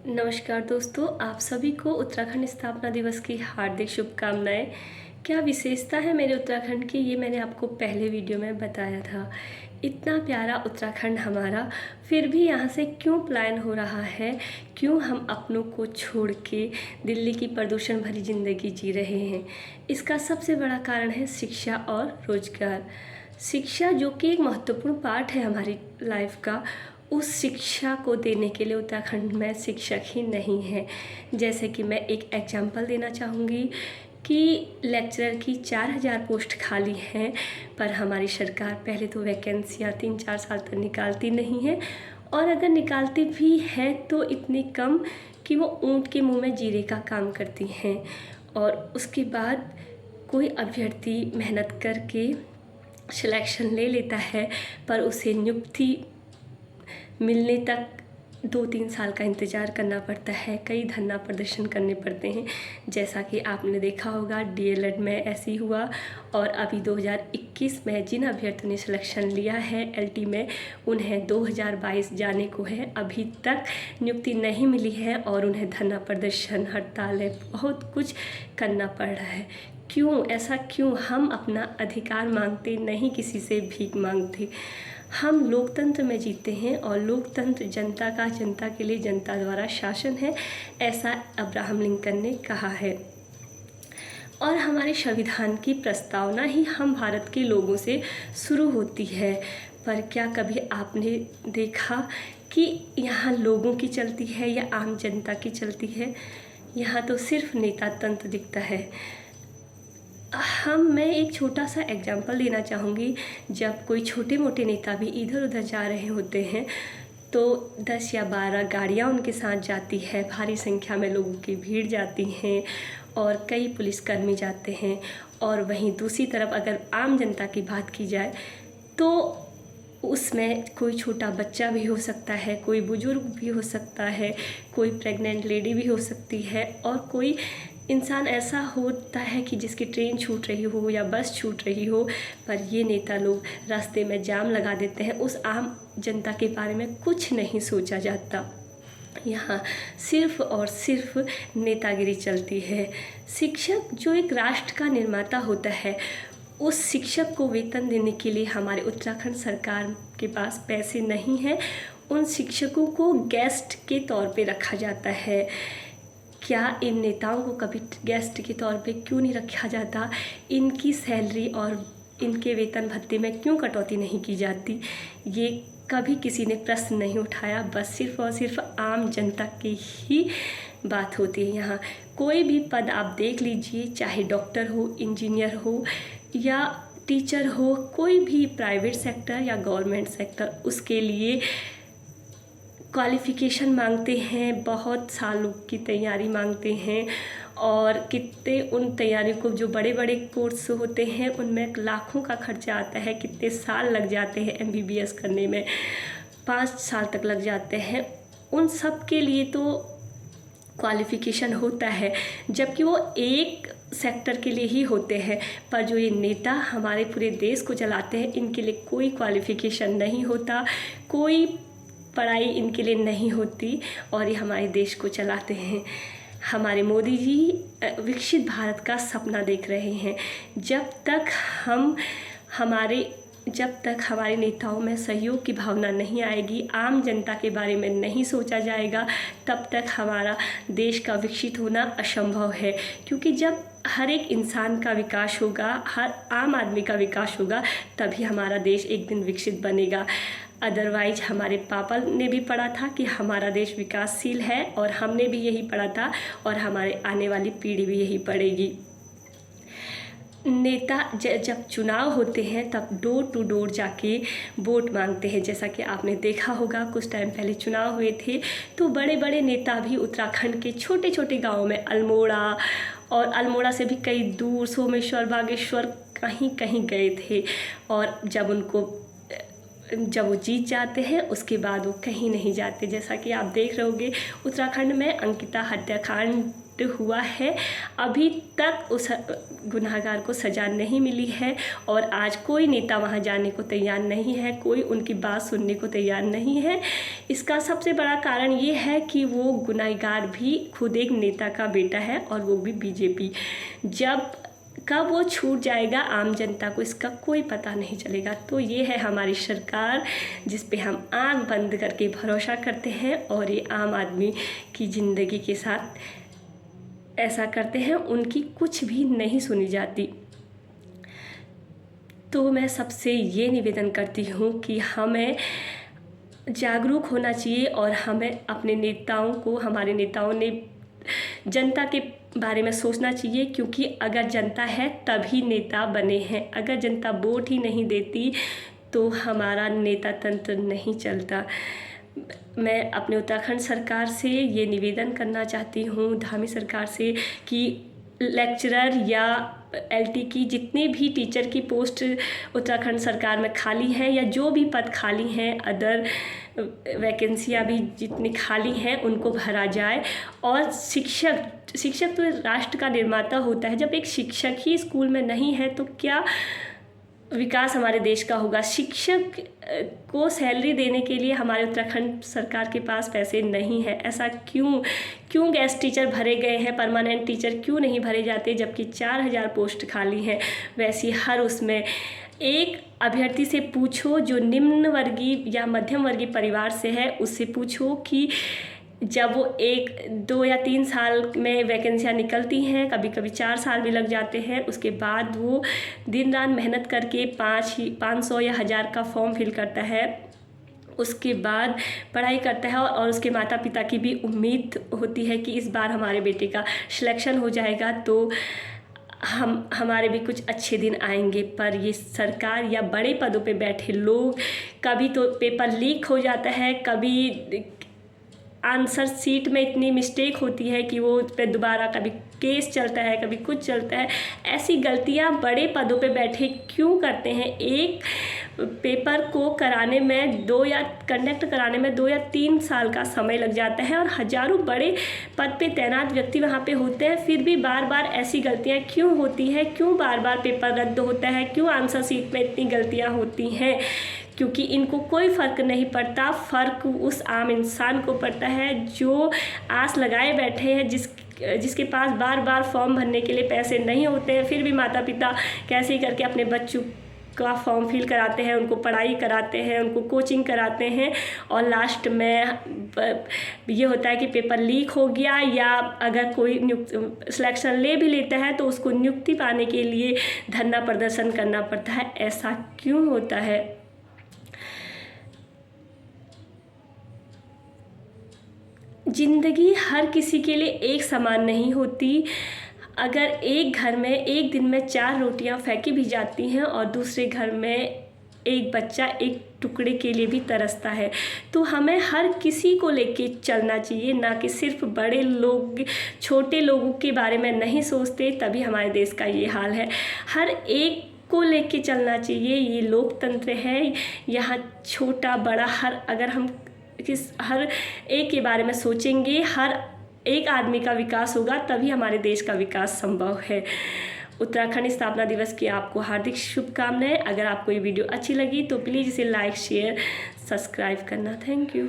नमस्कार दोस्तों, आप सभी को उत्तराखंड स्थापना दिवस की हार्दिक शुभकामनाएं। क्या विशेषता है मेरे उत्तराखंड की, ये मैंने आपको पहले वीडियो में बताया था। इतना प्यारा उत्तराखंड हमारा, फिर भी यहाँ से क्यों पलायन हो रहा है? क्यों हम अपनों को छोड़ के दिल्ली की प्रदूषण भरी ज़िंदगी जी रहे हैं? इसका सबसे बड़ा कारण है शिक्षा और रोजगार। शिक्षा जो कि एक महत्वपूर्ण पार्ट है हमारी लाइफ का, उस शिक्षा को देने के लिए उत्तराखंड में शिक्षक ही नहीं है। जैसे कि मैं एक एग्जांपल देना चाहूँगी कि लेक्चरर की 4000 पोस्ट खाली हैं, पर हमारी सरकार पहले तो वैकेंसियाँ 3-4 साल तक निकालती नहीं है, और अगर निकालती भी हैं तो इतनी कम कि वो ऊँट के मुँह में जीरे का काम करती हैं। और उसके बाद कोई अभ्यर्थी मेहनत करके सिलेक्शन ले लेता है, पर उसे नियुक्ति मिलने तक 2-3 साल का इंतज़ार करना पड़ता है, कई धरना प्रदर्शन करने पड़ते हैं। जैसा कि आपने देखा होगा डीएलएड में ऐसे ही हुआ, और अभी 2021 में जिन अभ्यर्थियों ने सिलेक्शन लिया है एलटी में, उन्हें 2022 जाने को है, अभी तक नियुक्ति नहीं मिली है और उन्हें धरना प्रदर्शन, हड़तालें, बहुत कुछ करना पड़ रहा है। क्यों ऐसा? क्यों हम अपना अधिकार मांगते नहीं, किसी से भीख मांगते? हम लोकतंत्र में जीते हैं और लोकतंत्र जनता का, जनता के लिए, जनता द्वारा शासन है, ऐसा अब्राहम लिंकन ने कहा है। और हमारे संविधान की प्रस्तावना ही हम भारत के लोगों से शुरू होती है। पर क्या कभी आपने देखा कि यहाँ लोगों की चलती है या आम जनता की चलती है? यहाँ तो सिर्फ नेता तंत्र दिखता है। मैं एक छोटा सा एग्जांपल देना चाहूँगी। जब कोई छोटे मोटे नेता भी इधर उधर जा रहे होते हैं तो 10 या 12 गाड़ियाँ उनके साथ जाती है, भारी संख्या में लोगों की भीड़ जाती हैं और कई पुलिसकर्मी जाते हैं। और वहीं दूसरी तरफ अगर आम जनता की बात की जाए तो उसमें कोई छोटा बच्चा भी हो सकता है, कोई बुजुर्ग भी हो सकता है, कोई प्रेग्नेंट लेडी भी हो सकती है, और कोई इंसान ऐसा होता है कि जिसकी ट्रेन छूट रही हो या बस छूट रही हो, पर ये नेता लोग रास्ते में जाम लगा देते हैं। उस आम जनता के बारे में कुछ नहीं सोचा जाता। यहाँ सिर्फ और सिर्फ नेतागिरी चलती है। शिक्षक जो एक राष्ट्र का निर्माता होता है, उस शिक्षक को वेतन देने के लिए हमारे उत्तराखंड सरकार के पास पैसे नहीं हैं। उन शिक्षकों को गेस्ट के तौर पे रखा जाता है। क्या इन नेताओं को कभी गेस्ट के तौर पे क्यों नहीं रखा जाता? इनकी सैलरी और इनके वेतन भत्ते में क्यों कटौती नहीं की जाती? ये कभी किसी ने प्रश्न नहीं उठाया। बस सिर्फ और सिर्फ आम जनता की ही बात होती है। यहाँ कोई भी पद आप देख लीजिए, चाहे डॉक्टर हो, इंजीनियर हो या टीचर हो, कोई भी प्राइवेट सेक्टर या गवर्नमेंट सेक्टर, उसके लिए क्वालिफ़िकेशन मांगते हैं, बहुत सालों की तैयारी मांगते हैं। और कितने उन तैयारियों को, जो बड़े बड़े कोर्स होते हैं उनमें लाखों का खर्चा आता है, कितने साल लग जाते हैं एमबीबीएस करने में, 5 साल तक लग जाते हैं। उन सब के लिए तो क्वालिफ़िकेशन होता है, जबकि वो एक सेक्टर के लिए ही होते हैं। पर जो ये नेता हमारे पूरे देश को चलाते हैं, इनके लिए कोई क्वालिफ़िकेशन नहीं होता, कोई पढ़ाई इनके लिए नहीं होती, और ये हमारे देश को चलाते हैं। हमारे मोदी जी विकसित भारत का सपना देख रहे हैं। जब तक हमारे नेताओं में सहयोग की भावना नहीं आएगी, आम जनता के बारे में नहीं सोचा जाएगा, तब तक हमारा देश का विकसित होना असंभव है। क्योंकि जब हर एक इंसान का विकास होगा, हर आम आदमी का विकास होगा, तभी हमारा देश एक दिन विकसित बनेगा। अदरवाइज हमारे पापा ने भी पढ़ा था कि हमारा देश विकासशील है, और हमने भी यही पढ़ा था, और हमारे आने वाली पीढ़ी भी यही पढ़ेगी। नेता जब चुनाव होते हैं तब डोर टू डोर जाके वोट मांगते हैं। जैसा कि आपने देखा होगा, कुछ टाइम पहले चुनाव हुए थे तो बड़े बड़े नेता भी उत्तराखंड के छोटे छोटे गाँव में, अल्मोड़ा, और अल्मोड़ा से भी कई दूर सोमेश्वर, बागेश्वर, कहीं कहीं गए थे। और जब उनको जब वो जीत जाते हैं उसके बाद वो कहीं नहीं जाते। जैसा कि आप देख रहे होंगे उत्तराखंड में अंकिता हत्याकांड हुआ है, अभी तक उस गुनहगार को सज़ा नहीं मिली है और आज कोई नेता वहां जाने को तैयार नहीं है, कोई उनकी बात सुनने को तैयार नहीं है। इसका सबसे बड़ा कारण ये है कि वो गुनहगार भी खुद एक नेता का बेटा है और वो भी बीजेपी। कब वो छूट जाएगा आम जनता को इसका कोई पता नहीं चलेगा। तो ये है हमारी सरकार जिस पे हम आँख बंद करके भरोसा करते हैं और ये आम आदमी की ज़िंदगी के साथ ऐसा करते हैं, उनकी कुछ भी नहीं सुनी जाती। तो मैं सबसे ये निवेदन करती हूँ कि हमें जागरूक होना चाहिए और हमें अपने नेताओं को, हमारे नेताओं ने जनता के बारे में सोचना चाहिए, क्योंकि अगर जनता है तभी नेता बने हैं। अगर जनता वोट ही नहीं देती तो हमारा नेता तंत्र नहीं चलता। मैं अपने उत्तराखंड सरकार से ये निवेदन करना चाहती हूँ, धामी सरकार से, कि लेक्चरर या एलटी की जितने भी टीचर की पोस्ट उत्तराखंड सरकार में खाली हैं या जो भी पद खाली हैं, अदर वैकेंसियाँ भी जितनी खाली हैं उनको भरा जाए। और शिक्षक तो राष्ट्र का निर्माता होता है। जब एक शिक्षक ही स्कूल में नहीं है तो क्या विकास हमारे देश का होगा। शिक्षक को सैलरी देने के लिए हमारे उत्तराखंड सरकार के पास पैसे नहीं है। ऐसा क्यों गेस्ट टीचर भरे गए हैं, परमानेंट टीचर क्यों नहीं भरे जाते, जबकि 4000 पोस्ट खाली हैं। वैसे हर उसमें एक अभ्यर्थी से पूछो जो निम्न वर्गीय या मध्यम वर्गीय परिवार से है, उससे पूछो कि जब वो 1, 2 या 3 साल में वैकेंसियाँ निकलती हैं, कभी कभी 4 साल भी लग जाते हैं, उसके बाद वो दिन रात मेहनत करके 500 या 1000 का फॉर्म फिल करता है, उसके बाद पढ़ाई करता है और उसके माता पिता की भी उम्मीद होती है कि इस बार हमारे बेटे का सिलेक्शन हो जाएगा तो हमारे भी कुछ अच्छे दिन आएंगे। पर ये सरकार या बड़े पदों पे बैठे लोग, कभी तो पेपर लीक हो जाता है, कभी आंसर सीट में इतनी मिस्टेक होती है कि वो उस पर दोबारा कभी केस चलता है, कभी कुछ चलता है। ऐसी गलतियां बड़े पदों पे बैठे क्यों करते हैं? एक पेपर को कराने में कंडक्ट कराने में 2 या 3 साल का समय लग जाता है और हजारों बड़े पद पे तैनात व्यक्ति वहाँ पे होते हैं, फिर भी बार बार ऐसी गलतियाँ क्यों होती हैं? क्यों बार बार पेपर रद्द होता है? क्यों आंसर सीट में इतनी गलतियाँ होती हैं? क्योंकि इनको कोई फ़र्क नहीं पड़ता। फ़र्क उस आम इंसान को पड़ता है जो आस लगाए बैठे हैं, जिसके पास बार बार फॉर्म भरने के लिए पैसे नहीं होते हैं, फिर भी माता पिता कैसे करके अपने बच्चों का फॉर्म फिल कराते हैं, उनको पढ़ाई कराते हैं, उनको कोचिंग कराते हैं और लास्ट में ये होता है कि पेपर लीक हो गया, या अगर कोई सिलेक्शन ले भी लेता है तो उसको नियुक्ति पाने के लिए धरना प्रदर्शन करना पड़ता है। ऐसा क्यों होता है? ज़िंदगी हर किसी के लिए एक समान नहीं होती। अगर एक घर में एक दिन में 4 रोटियां फेंकी भी जाती हैं और दूसरे घर में एक बच्चा एक टुकड़े के लिए भी तरसता है, तो हमें हर किसी को लेके चलना चाहिए, ना कि सिर्फ बड़े लोग छोटे लोगों के बारे में नहीं सोचते, तभी हमारे देश का ये हाल है। हर एक को लेके चलना चाहिए। ये लोकतंत्र है, यहाँ छोटा बड़ा अगर हम हर एक के बारे में सोचेंगे, हर एक आदमी का विकास होगा, तभी हमारे देश का विकास संभव है। उत्तराखंड स्थापना दिवस की आपको हार्दिक शुभकामनाएं। अगर आपको ये वीडियो अच्छी लगी तो प्लीज़ इसे लाइक, शेयर, सब्सक्राइब करना। Thank you.